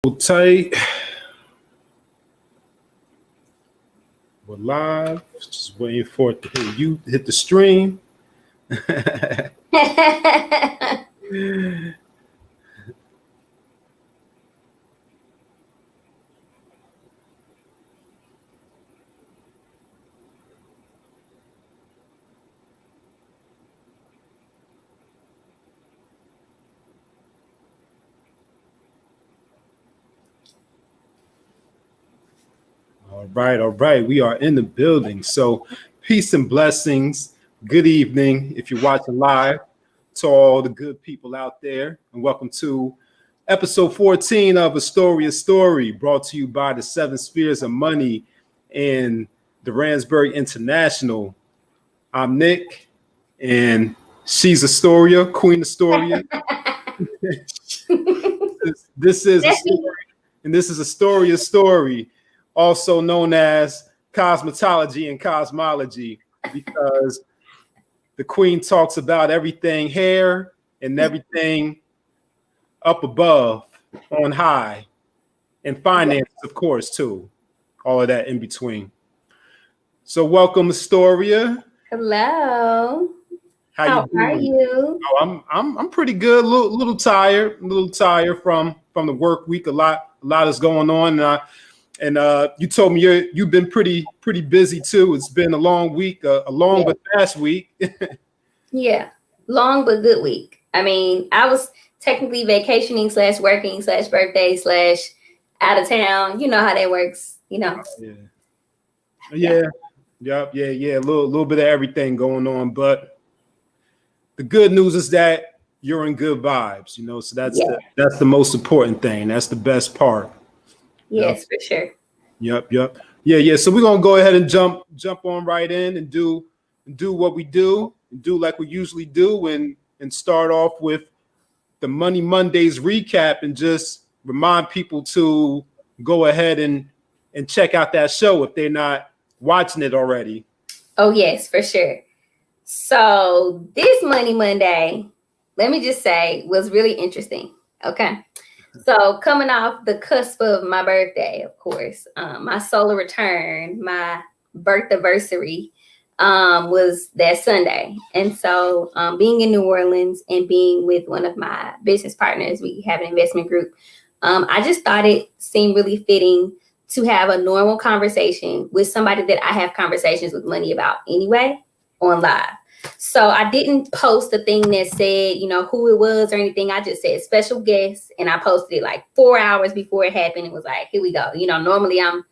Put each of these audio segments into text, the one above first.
Tight. We're live. Just waiting for it to hit the stream. All right. We are in the building. So peace and blessings. Good evening if you're watching live, to all the good people out there. And welcome to episode 14 of Astoria Story, brought to you by the Seven Spheres of Money and the Ransburg International. I'm Nick, and she's Astoria, QueenAstoria. This is a story, and this is Astoria Story, also known as cosmetology and cosmology, because the Queen talks about everything hair and everything up above, on high, and finance, of course, too. All of that in between. So welcome, Astoria. Hello. How are you? Oh, I'm pretty good. A little tired. From the work week. A lot is going on. And you told me you've been pretty busy too. It's been a long week, but fast week. Yeah, long but good week. I mean, I was technically vacationing / working / birthday / out of town. You know how that works. You know. Yeah. A little bit of everything going on, but the good news is that you're in good vibes. You know, so that's the most important thing. That's the best part. Yes, for sure. Yep. Yeah. So we're gonna go ahead and jump on right in and do what we do like we usually do, and start off with the Money Mondays recap, and just remind people to go ahead and check out that show if they're not watching it already. Oh yes, for sure. So this Money Monday, let me just say, was really interesting. Okay. So coming off the cusp of my birthday, of course, my solar return, my birth anniversary, was that Sunday. And so being in New Orleans and being with one of my business partners, we have an investment group. I just thought it seemed really fitting to have a normal conversation with somebody that I have conversations with money about anyway on live. So I didn't post a thing that said, who it was or anything. I just said special guest, and I posted it like 4 hours before it happened. It was like, here we go. Normally I'm,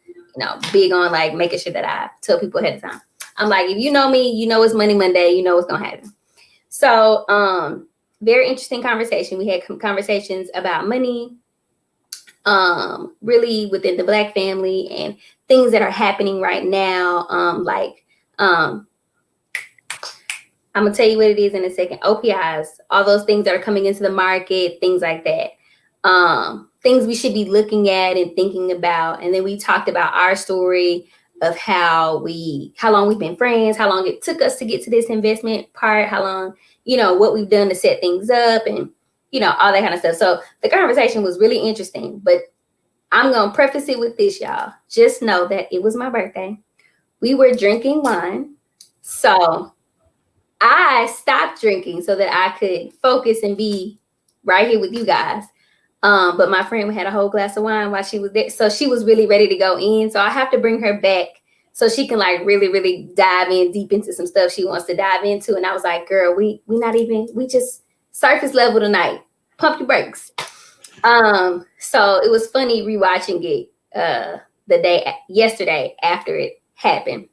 big on like making sure that I tell people ahead of time. I'm like, if you know me, you know it's Money Monday, you know what's gonna happen. So very interesting conversation. We had conversations about money, really within the Black family and things that are happening right now. I'm gonna tell you what it is in a second. OPIs, all those things that are coming into the market, things like that. Things we should be looking at and thinking about. And then we talked about our story of how long we've been friends, how long it took us to get to this investment part, how long, what we've done to set things up, and all that kind of stuff. So the conversation was really interesting, but I'm gonna preface it with this, y'all. Just know that it was my birthday. We were drinking wine. So I stopped drinking so that I could focus and be right here with you guys. But my friend had a whole glass of wine while she was there. So she was really ready to go in. So I have to bring her back so she can like really, really dive in deep into some stuff she wants to dive into. And I was like, girl, we just surface level tonight. Pump your brakes. So it was funny rewatching it yesterday after it happened.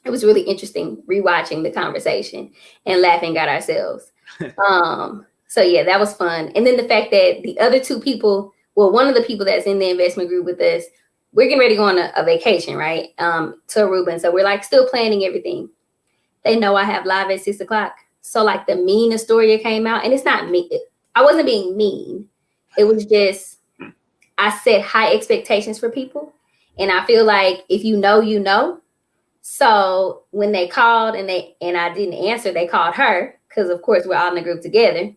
It was really interesting rewatching the conversation and laughing at ourselves. So yeah, that was fun. And then the fact that the other two people, one of the people that's in the investment group with us, we're getting ready to go on a vacation, right? To Aruba. And so we're like still planning everything. They know I have live at 6:00. So like the mean Astoria came out, and it's not me. I wasn't being mean. It was just, I set high expectations for people. And I feel like if you know, you know. So when they called and I didn't answer, they called her because of course we're all in the group together.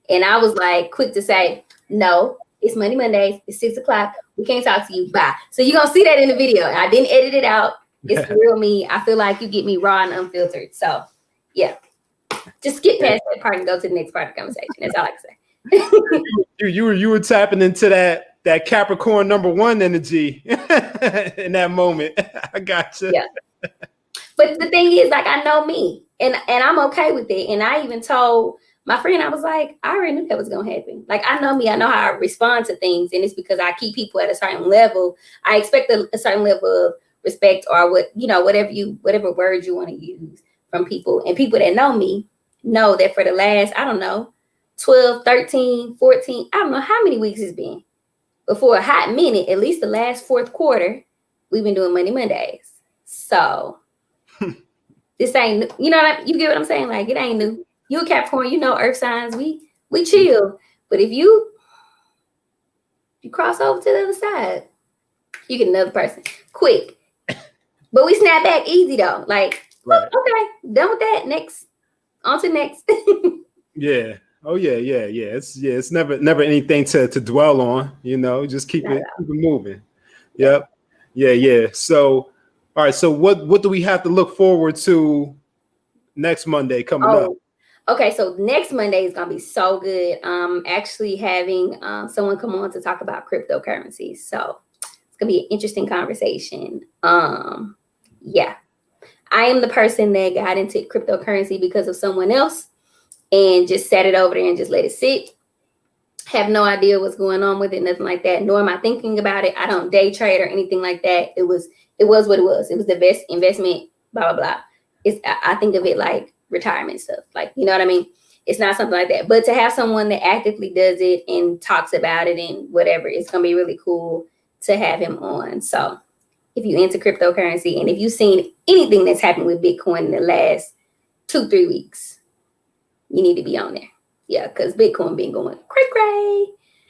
And I was like quick to say no. It's Monday Mondays. It's 6 o'clock. We can't talk to you. Bye. So you're gonna see that in the video. I didn't edit it out. It's the real me. I feel like you get me raw and unfiltered. So yeah, just skip past that part and go to the next part of the conversation. That's all I can say. you were tapping into that Capricorn #1 energy in that moment. I gotcha. Yeah. But the thing is, like, I know me, and I'm okay with it. And I even told my friend, I was like, I already knew that was gonna happen. Like, I know me, I know how I respond to things, and it's because I keep people at a certain level. I expect a certain level of respect, or whatever words you want to use from people. And people that know me know that for the last, I don't know, 12, 13, 14, I don't know how many weeks it's been. But for a hot minute, at least the last fourth quarter, we've been doing Monday Mondays. So this ain't, you get what I'm saying? Like, it ain't new. You a Capricorn, you know earth signs, we chill. But if you cross over to the other side, you get another person quick. But we snap back easy though. Like, right. Okay, done with that. Next, on to next. Yeah. Oh yeah. It's never anything to dwell on. Just keep it moving. Yep. Yeah. So, all right. So what do we have to look forward to next Monday coming up? Okay, so next Monday is gonna be so good. Actually having someone come on to talk about cryptocurrencies. So it's gonna be an interesting conversation. Yeah. I am the person that got into cryptocurrency because of someone else and just sat it over there and just let it sit. Have no idea what's going on with it, nothing like that. Nor am I thinking about it. I don't day trade or anything like that. It was what it was. It was the best investment, blah, blah, blah. I think of it like retirement stuff. Like, you know what I mean? It's not something like that. But to have someone that actively does it and talks about it and whatever, it's going to be really cool to have him on. So if you're into cryptocurrency and if you've seen anything that's happened with Bitcoin in the last 2-3 weeks, you need to be on there. Yeah, because Bitcoin been going cray.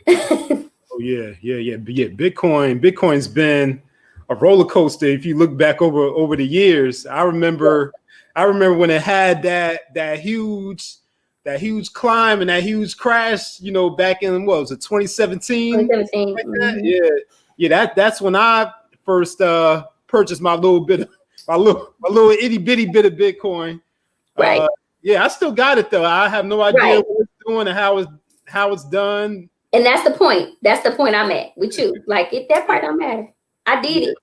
Oh, yeah. Bitcoin's been a roller coaster. If you look back over the years, I remember when it had that huge climb and that huge crash, back in, what was it, 2017? 2017. Like that? Yeah. That's when I first purchased my little itty bitty bit of Bitcoin. Right. Yeah, I still got it though. I have no idea what it's doing and how it's done. And that's the point. That's the point I'm at with you. Like, that part don't matter. I did it.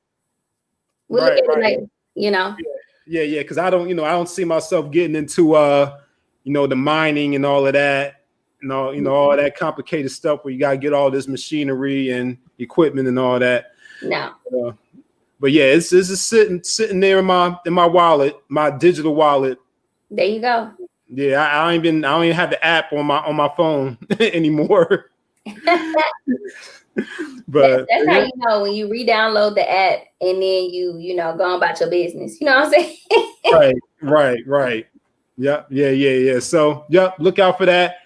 We'll look at it later. Yeah. Because I don't see myself getting into the mining and all of that, all that complicated stuff where you gotta get all this machinery and equipment and all that. No. But yeah, it's just sitting there in my wallet, my digital wallet. There you go. Yeah, I don't even have the app on my phone anymore. But that's how you know when you re-download the app and then you go about your business. You know what I'm saying? Right. Yep. Yeah. So look out for that.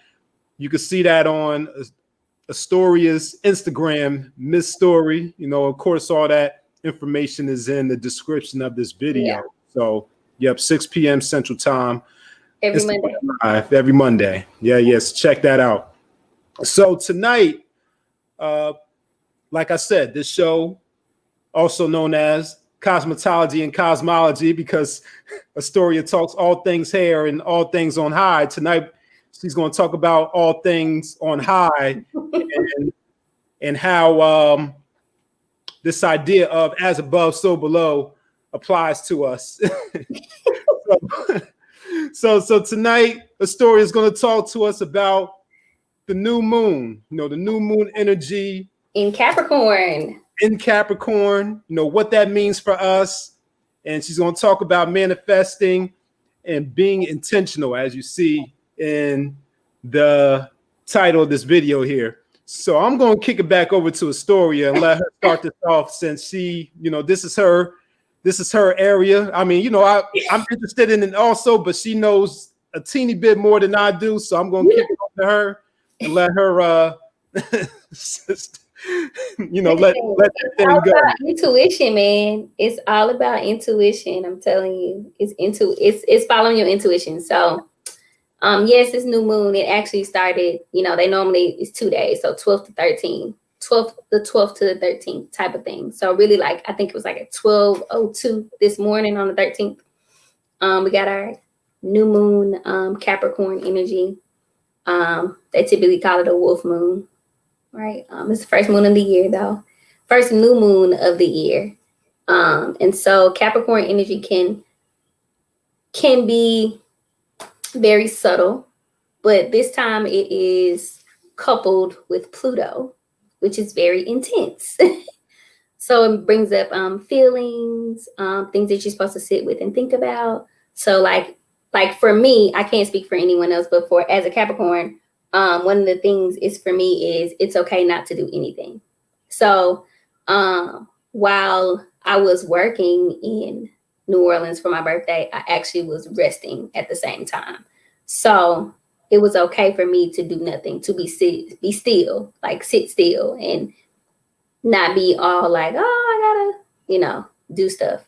You can see that on Astoria's Instagram, Miss Story. Of course, all that information is in the description of this video. Yeah. So 6 p.m. Central Time. Every Monday. Live, every Monday. Yes, check that out. So tonight, like I said, this show, also known as Cosmetology and Cosmology, because Astoria talks all things hair and all things on high. Tonight, she's going to talk about all things on high and how this idea of as above, so below applies to us. So tonight, Astoria is going to talk to us about the new moon, the new moon energy in Capricorn. What that means for us. And she's going to talk about manifesting and being intentional, as you see in the title of this video here. So I'm going to kick it back over to Astoria and let her start this off, since she, this is her area. I mean, I'm interested in it also, but she knows a teeny bit more than I do. So I'm going to kick it over to her and let her, let that thing go. About intuition, man. It's all about intuition. I'm telling you, it's following your intuition. So, Yes, it's new moon. It actually started, they normally it's 2 days, so 12 to 13. 12th to the 13th type of thing. So really, like, I think it was like at 12:02 this morning on the 13th. We got our new moon, Capricorn energy. They typically call it a wolf moon, right? It's the first moon of the year, though. First new moon of the year. And so Capricorn energy can be very subtle, but this time it is coupled with Pluto, which is very intense. So it brings up feelings, things that you're supposed to sit with and think about. So like for me, I can't speak for anyone else, but as a Capricorn, one of the things is for me is it's okay not to do anything. So while I was working in New Orleans for my birthday, I actually was resting at the same time. So it was okay for me to do nothing, to be still, like sit still and not be all like, oh, I gotta, do stuff.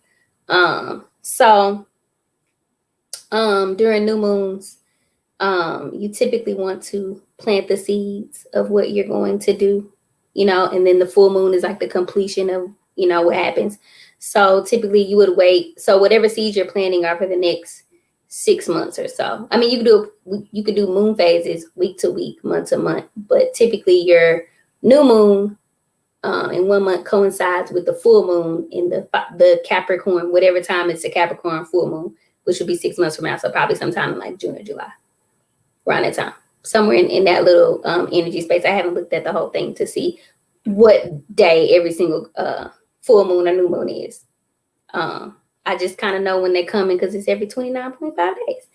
So during new moons, you typically want to plant the seeds of what you're going to do, and then the full moon is like the completion of, what happens. So typically you would wait. So whatever seeds you're planting are for the next 6 months or so. I mean, you could do moon phases week to week, month to month, but typically your new moon in 1 month coincides with the full moon in the Capricorn, whatever time it's a Capricorn full moon, which would be 6 months from now. So probably sometime in like June or July, around that time, somewhere in that little energy space. I haven't looked at the whole thing to see what day every single full moon or new moon is. I just kind of know when they're coming because it's every 29.5 days.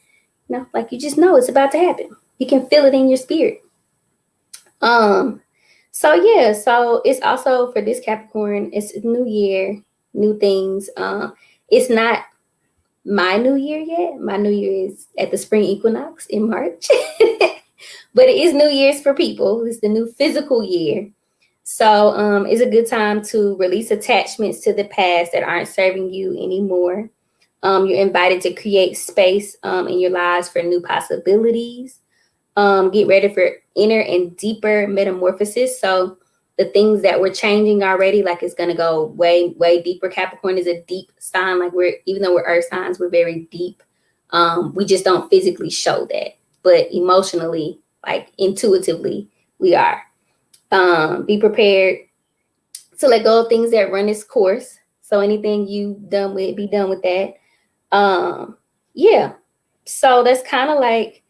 Like you just know it's about to happen. You can feel it in your spirit. So yeah, so it's also for this Capricorn, it's a new year, new things. It's not my new year yet. My new year is at the spring equinox in March. But it is New Year's for people. It's the new physical year. So it's a good time to release attachments to the past that aren't serving you anymore. You're invited to create space in your lives for new possibilities. Get ready for inner and deeper metamorphosis. So the things that we're changing already, like it's going to go way, way deeper. Capricorn is a deep sign. Like even though we're earth signs, we're very deep. We just don't physically show that, but emotionally, like intuitively, we are. Be prepared to let go of things that run its course. So anything you done with, be done with that. Yeah. So that's kind of like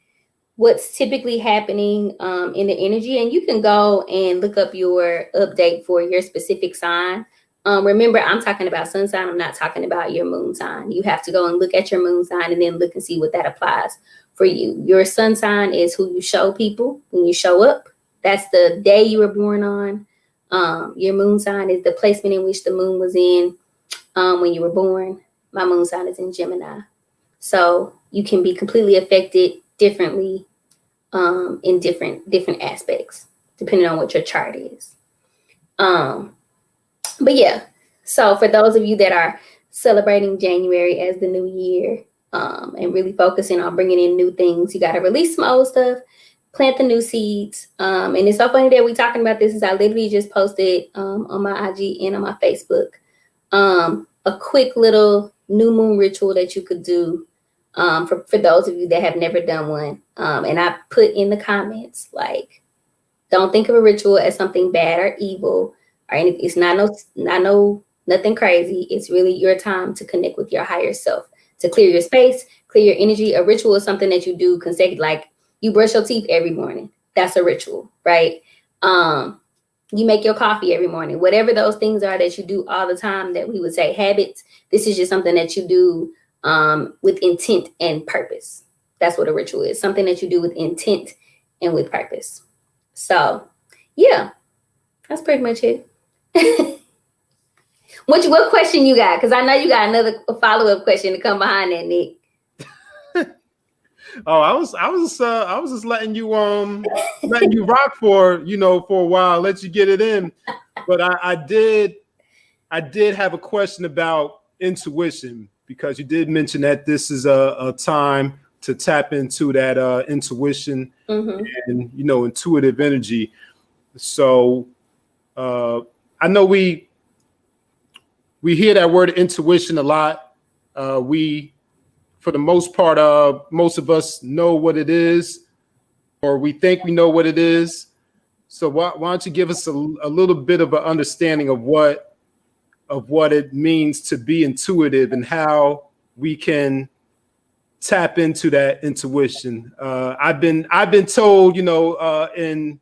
what's typically happening in the energy. And you can go and look up your update for your specific sign. Remember, I'm talking about sun sign. I'm not talking about your moon sign. You have to go and look at your moon sign and then look and see what that applies for you. Your sun sign is who you show people when you show up. That's the day you were born on. Your moon sign is the placement in which the moon was in when you were born. My moon sign is in Gemini. So you can be completely affected differently in different aspects, depending on what your chart is. But yeah, so for those of you that are celebrating January as the new year and really focusing on bringing in new things, you got to release some old stuff, plant the new seeds. And it's so funny that we're talking about this, is I literally just posted on my IG and on my Facebook a quick little new moon ritual that you could do for those of you that have never done one. And I put in the comments, like, don't think of a ritual as something bad or evil or anything. It's nothing crazy. It's really your time to connect with your higher self, to clear your space, clear your energy. A ritual is something that you do consecutive, like you brush your teeth every morning. That's a ritual, right? You make your coffee every morning. Whatever those things are that you do all the time that we would say habits, this is just something that you do with intent and purpose. That's what a ritual is. Something that you do with intent and with purpose. So yeah, that's pretty much it. What question you got? Because I know you got another follow-up question to come behind that, Nick. Oh, I was just letting you rock for a while, let you get it in. But I did have a question about intuition, because you did mention that this is a time to tap into that intuition and, you know, intuitive energy. So I know we hear that word intuition a lot. We, for the most part, most of us know what it is, or we think we know what it is. So why don't you give us a little bit of an understanding of what it means to be intuitive and how we can tap into that intuition. I've been told, you know, in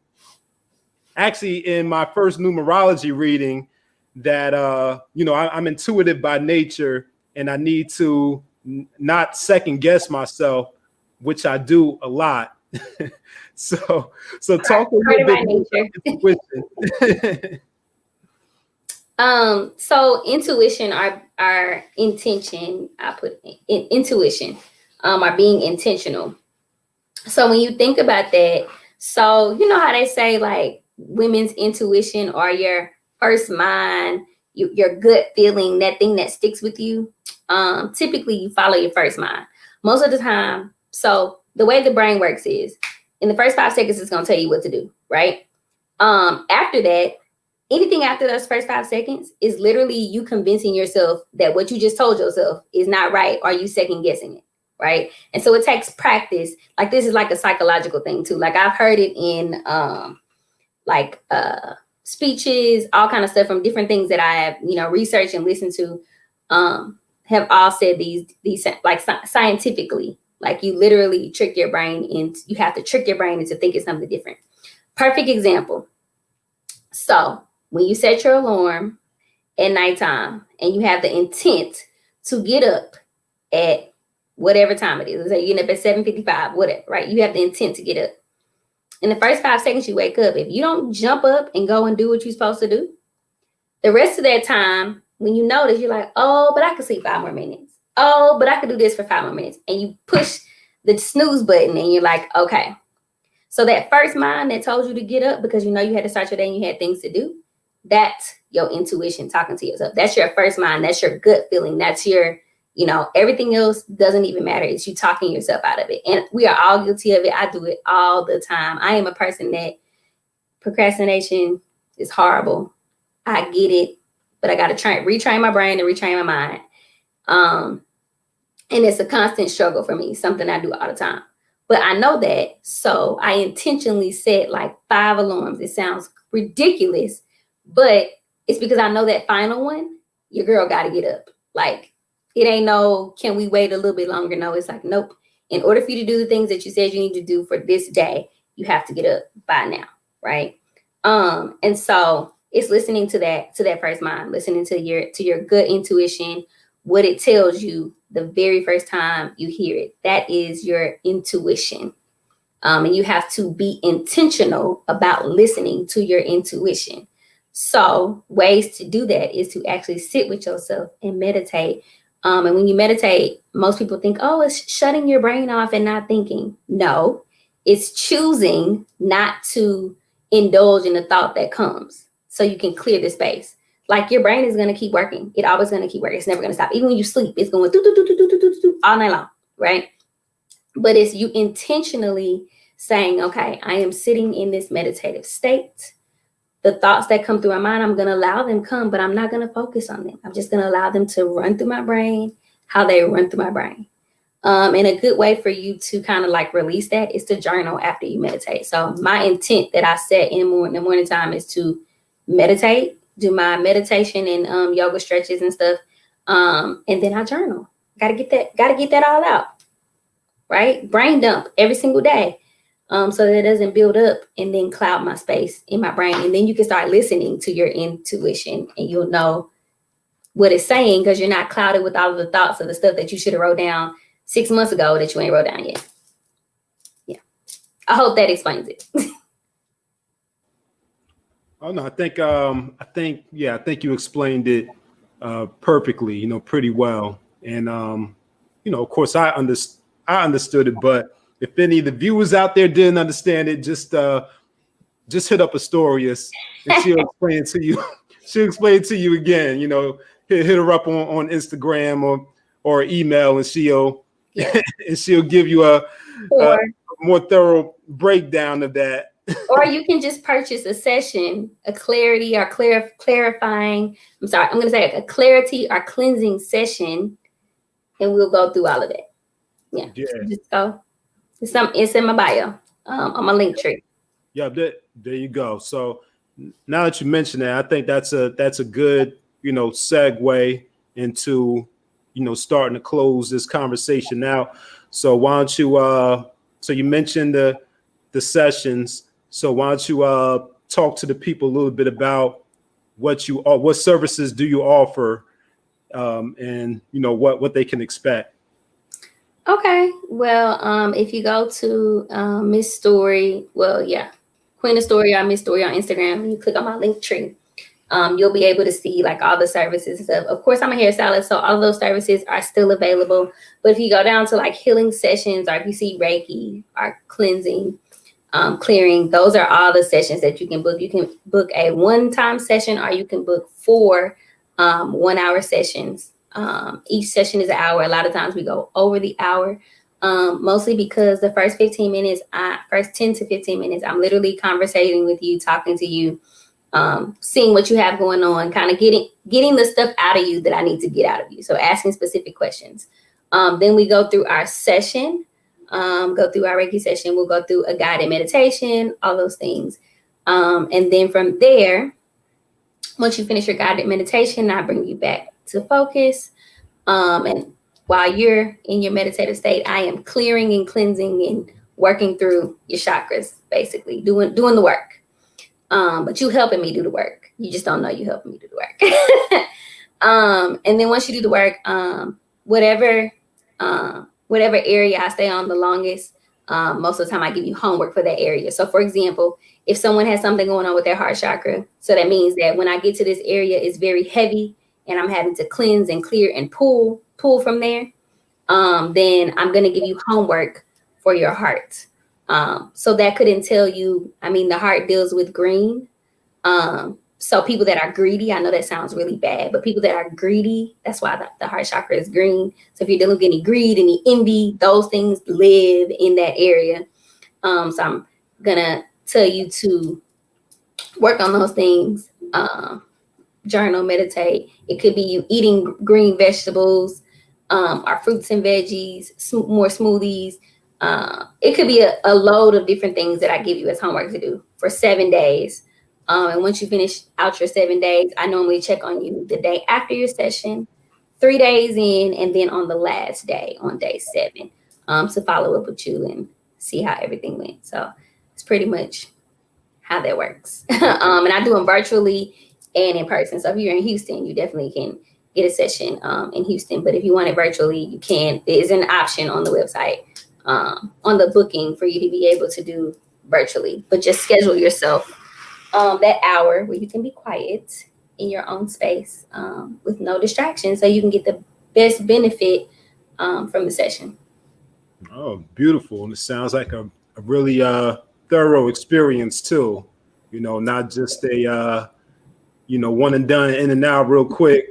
my first numerology reading that you know, I'm intuitive by nature, and I need to not second guess myself, which I do a lot. so talk a little bit about intuition. So intuition, our intention, I put in intuition, are being intentional. So when you think about that, so you know how they say like women's intuition or your first mind, your gut feeling, that thing that sticks with you. Typically you follow your first mind most of the time. So the way the brain works is in the first 5 seconds, it's going to tell you what to do, right? After that, anything after those first 5 seconds is literally you convincing yourself that what you just told yourself is not right, or you second guessing it, right? And so it takes practice. Like this is like a psychological thing too. Like I've heard it in speeches, all kind of stuff from different things that I have, you know, researched and listened to, have all said these like scientifically, like you literally trick your brain into, you have to trick your brain into thinking something different. Perfect example. So when you set your alarm at nighttime and you have the intent to get up at whatever time it is, let's say you get up at 7:55, whatever, right? You have the intent to get up. In the first 5 seconds you wake up, if you don't jump up and go and do what you're supposed to do, the rest of that time, when you notice, you're like, oh, but I could sleep 5 more minutes. Oh, but I could do this for 5 more minutes. And you push the snooze button and you're like, okay. So that first mind that told you to get up because you know you had to start your day and you had things to do, that's your intuition talking to yourself. That's your first mind. That's your gut feeling. That's your, you know, everything else doesn't even matter. It's you talking yourself out of it. And we are all guilty of it. I do it all the time. I am a person that procrastination is horrible. I get it, but I got to retrain my brain and retrain my mind. And it's a constant struggle for me, something I do all the time. But I know that, so I intentionally set like 5 alarms. It sounds ridiculous, but it's because I know that final one, your girl got to get up. Like, it ain't no, can we wait a little bit longer? No, it's like, nope. In order for you to do the things that you said you need to do for this day, you have to get up by now, right? And so it's listening to that first mind, listening to your gut intuition, what it tells you the very first time you hear it. That is your intuition. And you have to be intentional about listening to your intuition. So ways to do that is to actually sit with yourself and meditate. And when you meditate, most people think, oh, it's shutting your brain off and not thinking. No, it's choosing not to indulge in the thought that comes so you can clear the space. Like your brain is going to keep working. It's always going to keep working. It's never going to stop. Even when you sleep, it's going all night long, right? But it's you intentionally saying, okay, I am sitting in this meditative state. The thoughts that come through my mind, I'm going to allow them come, but I'm not going to focus on them. I'm just going to allow them to run through my brain, how they run through my brain. And a good way for you to kind of like release that is to journal after you meditate. So my intent that I set in the morning time is to meditate, do my meditation and yoga stretches and stuff. And then I journal. Got to get that all out, right? Brain dump every single day. So that it doesn't build up and then cloud my space in my brain. And then you can start listening to your intuition and you'll know what it's saying because you're not clouded with all of the thoughts of the stuff that you should have wrote down 6 months ago that you ain't wrote down yet. Yeah. I hope that explains it. Oh no, I think you explained it perfectly, pretty well. And of course I understood it, but if any of the viewers out there didn't understand it, just hit up Astoria and she'll explain it to you. She'll explain it to you again. Hit her up on Instagram or email and she'll Yeah. and she'll give you a Or more thorough breakdown of that. or you can just purchase a session, a clarity or clarifying. I'm sorry, I'm going to say a clarity or cleansing session, and we'll go through all of that. Yeah. Just go. It's in my bio, on my link tree. Yeah, there you go. So now that you mention that, I think that's a good, segue into, starting to close this conversation now. So why don't you so you mentioned the sessions. So why don't you talk to the people a little bit about what services do you offer, and what they can expect. Okay. Well, if you go to Miss Story, QueenAstoria or Miss Story on Instagram, and you click on my link tree, you'll be able to see like all the services and stuff. Of course, I'm a hairstylist, so all of those services are still available. But if you go down to like healing sessions, or if you see Reiki or cleansing, clearing, those are all the sessions that you can book. You can book a one-time session, or you can book 4 1-hour sessions. Each session is an hour. A lot of times we go over the hour, mostly because the first 10 to 15 minutes, I'm literally conversating with you, talking to you, seeing what you have going on, kind of getting the stuff out of you that I need to get out of you. So asking specific questions. Then we go through our session, go through our Reiki session. We'll go through a guided meditation, all those things. And then from there, once you finish your guided meditation, I bring you back to focus. And while you're in your meditative state, I am clearing and cleansing and working through your chakras, basically doing the work. But you helping me do the work. You just don't know you helping me do the work. And then once you do the work, whatever area I stay on the longest, most of the time I give you homework for that area. So for example, if someone has something going on with their heart chakra, so that means that when I get to this area, it's very heavy and I'm having to cleanse and clear and pull from there, then I'm going to give you homework for your heart. So that could entail you, the heart deals with green. So people that are greedy, I know that sounds really bad, but people that are greedy, that's why the heart chakra is green. So if you're dealing with any greed, any envy, those things live in that area. So I'm going to tell you to work on those things, journal, meditate. It could be you eating green vegetables, or fruits and veggies, more smoothies. It could be a load of different things that I give you as homework to do for 7 days. And once you finish out your 7 days, I normally check on you the day after your session, 3 days in, and then on the last day, on day 7, to follow up with you and see how everything went. So it's pretty much how that works. And I do them virtually and in person. So if you're in Houston, you definitely can get a session in Houston. But if you want it virtually, you can. There is an option on the website, on the booking, for you to be able to do virtually. But just schedule yourself that hour where you can be quiet in your own space, with no distractions, so you can get the best benefit from the session. Oh, beautiful. And it sounds like a really thorough experience too. Not just a one and done, in and out real quick.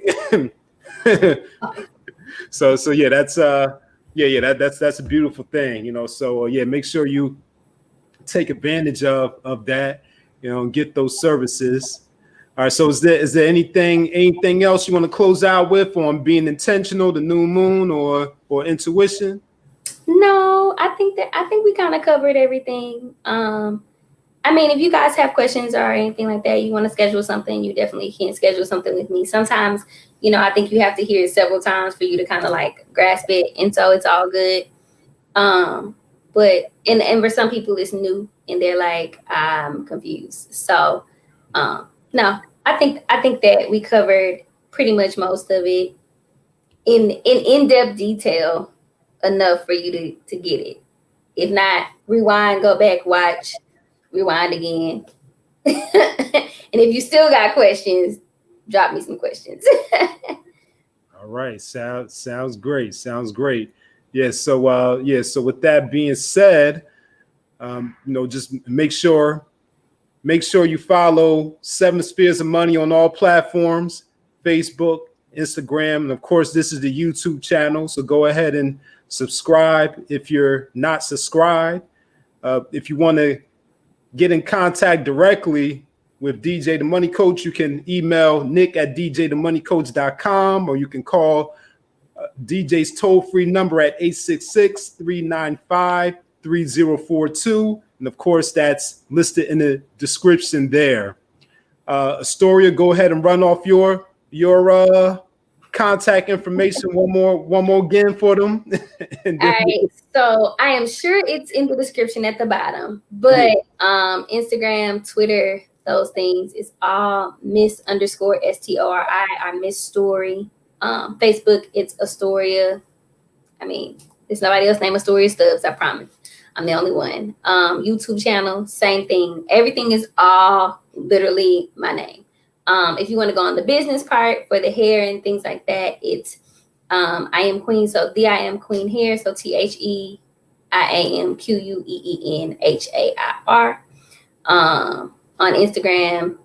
So yeah, that's that's a beautiful thing. So yeah, make sure you take advantage of that, and get those services. All right. So is there anything else you want to close out with on being intentional, the new moon, or intuition? No, I think we kind of covered everything. If you guys have questions or anything like that, you want to schedule something, you definitely can schedule something with me. Sometimes, I think you have to hear it several times for you to kind of like grasp it. And so it's all good. But for some people it's new and they're like, I'm confused. So, no, I think that we covered pretty much most of it in in-depth detail enough for you to get it. If not, rewind, go back, watch, rewind again. And if you still got questions, drop me some questions. All right. Sounds great. Yeah. So with that being said, just make sure you follow 7 Spheres of Money on all platforms, Facebook, Instagram, and of course, this is the YouTube channel. So go ahead and Subscribe if you're not subscribed. If you want to get in contact directly with DJ the Money Coach, you can email nick@djthemoneycoach.com, or you can call DJ's toll-free number at 866-395-3042. And of course, that's listed in the description there. Astoria, go ahead and run off your contact information one more again for them. All right, so I am sure it's in the description at the bottom, but Instagram, Twitter, those things is all Miss_STORI or Miss Story. Facebook, it's Astoria. I mean, there's nobody else named Astoria Stubbs, I promise. I'm the only one. YouTube channel, same thing. Everything is all literally my name. If you want to go on the business part for the hair and things like that, it's I Am Queen. So I Am Queen Hair. So THEIAMQUEENHAIR. On Instagram,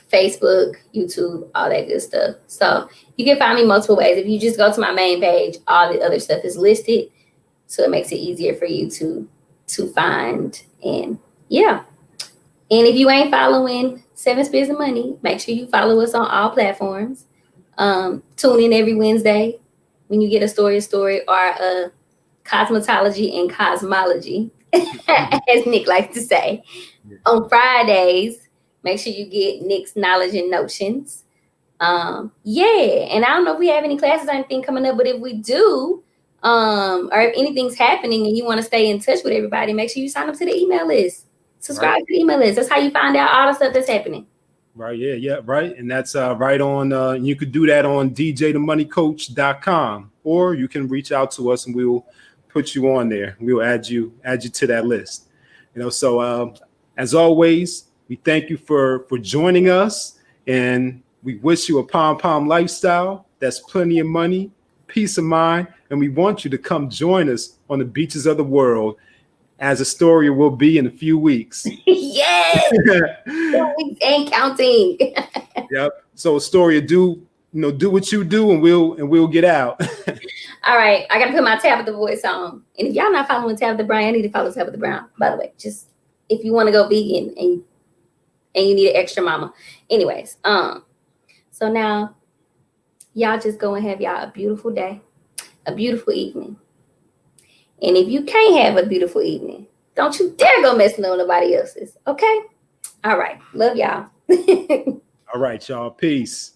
Facebook, YouTube, all that good stuff. So you can find me multiple ways. If you just go to my main page, all the other stuff is listed. So it makes it easier for you to find. And yeah. And if you ain't following 7 Spins of Money, make sure you follow us on all platforms. Tune in every Wednesday when you get a story or a cosmetology and cosmology, as Nick likes to say. Yeah. On Fridays, make sure you get Nick's Knowledge and Notions. And I don't know if we have any classes or anything coming up, but if we do, or if anything's happening and you want to stay in touch with everybody, make sure you sign up to the email list. Subscribe to the email list. That's how you find out all the stuff that's happening. Right. Yeah. Right. And that's right on. You could do that on DJThemoneycoach.com, or you can reach out to us and we'll put you on there. We'll add you to that list. So as always, we thank you for joining us, and we wish you a pom lifestyle. That's plenty of money, peace of mind, and we want you to come join us on the beaches of the world, as Astoria will be in a few weeks. Yes, 2 weeks and counting. Yep. So Astoria, do what you do, and we'll get out. All right, I gotta put my Tabitha voice on. And if y'all not following Tabitha Brown, I need to follow Tabitha Brown. By the way, just if you want to go vegan and you need an extra mama. Anyways, so now y'all just go and have y'all a beautiful day, a beautiful evening. And if you can't have a beautiful evening, don't you dare go messing with nobody else's. Okay? All right. Love y'all. All right, y'all. Peace.